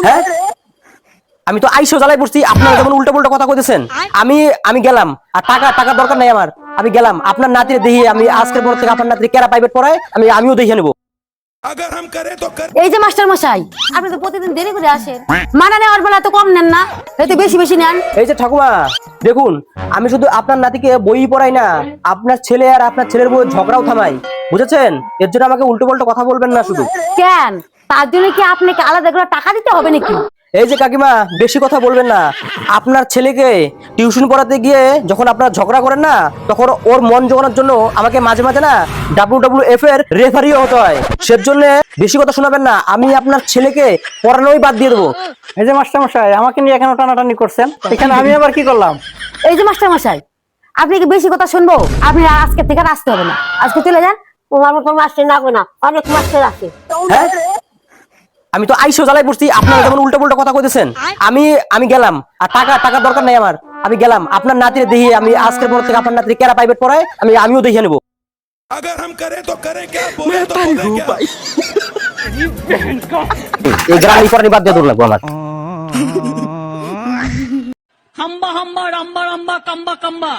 হ্যাঁ, আমি তো আইসো জ্বালাই পড়ছি, আপনারা যেমন উল্টো পুল্টো কথা কইতেছেন। আমি গেলাম, আর টাকা দরকার নাই আমার। আমি গেলাম, আপনার নাতিরে দেখি, আমি আজকের পর থেকে আপনার নাতিরে কেরা প্রাইভেট পড়ায় আমিও দেখে নেবো। এই যে মাস্টার মশাই, আপনি তো প্রতিদিন দেরি করে আসেন, মানা নেওয়ার বেলা তো কম নেন না, এতে বেশি বেশি নেন। এই যে ঠাকুমা, দেখুন, আমি শুধু আপনার নাতিকে বই পড়াই না, আপনার ছেলে আর আপনার ছেলের বই ঝগড়াও থামাই, বুঝেছেন? এর জন্য আমাকে উল্টো পাল্টা কথা বলবেন না শুধু। কেন, তার জন্য কি আপনাকে আলাদা করে টাকা দিতে হবে নাকি? এই যে কাকিমা, বেশি কথা বলবেন না। আপনার ছেলেকে টিউশন পড়াতে গিয়ে যখন আপনারা ঝগড়া করেন না, তখন ওর মন জোগানোর জন্য আমাকে মাঝে মাঝে না WWF এর রেফারিও হতে হয়। সেজন্য বেশি কথা শোনাবেন না, আমি আপনার ছেলেকে পড়ানোই বাদ দিয়ে দেবো। এই যে মাস্টার মশাই, আমাকে নিয়ে এখানে টানাটানি করছেন, এখানে আমি আবার কি করলাম? এই যে মাস্টার মশাই, আপনি কি বেশি কথা শুনবো? আপনি আর আজকে থেকে আর আসতে হবে না, আজকে চলে যান। আমার কোনো মাস্টার লাগবে না, অনেক মাস্টার আছে। হ্যাঁ, আমি তো আইসো জ্বালাই পড়ছি, আপনারা যেমন উল্টো পুল্টো কথা কইতেছেন। আমি গেলাম, আর টাকা দরকার নাই আমার। আমি গেলাম, আপনার নাতিরে দেখি, আমি আজকের পর থেকে আপনার নাতিরে কেরা প্রাইভেট পড়ায় আমিও দেখে নেবো। अगर हम करें तो करें क्या, बोले तो बोले क्या। এই গ্রামী পড়ানি বাদ দিয়ে দৌড় লাগবো আমার। हम्बा हम्बा रम्बा रम्बा कम्बा कम्बा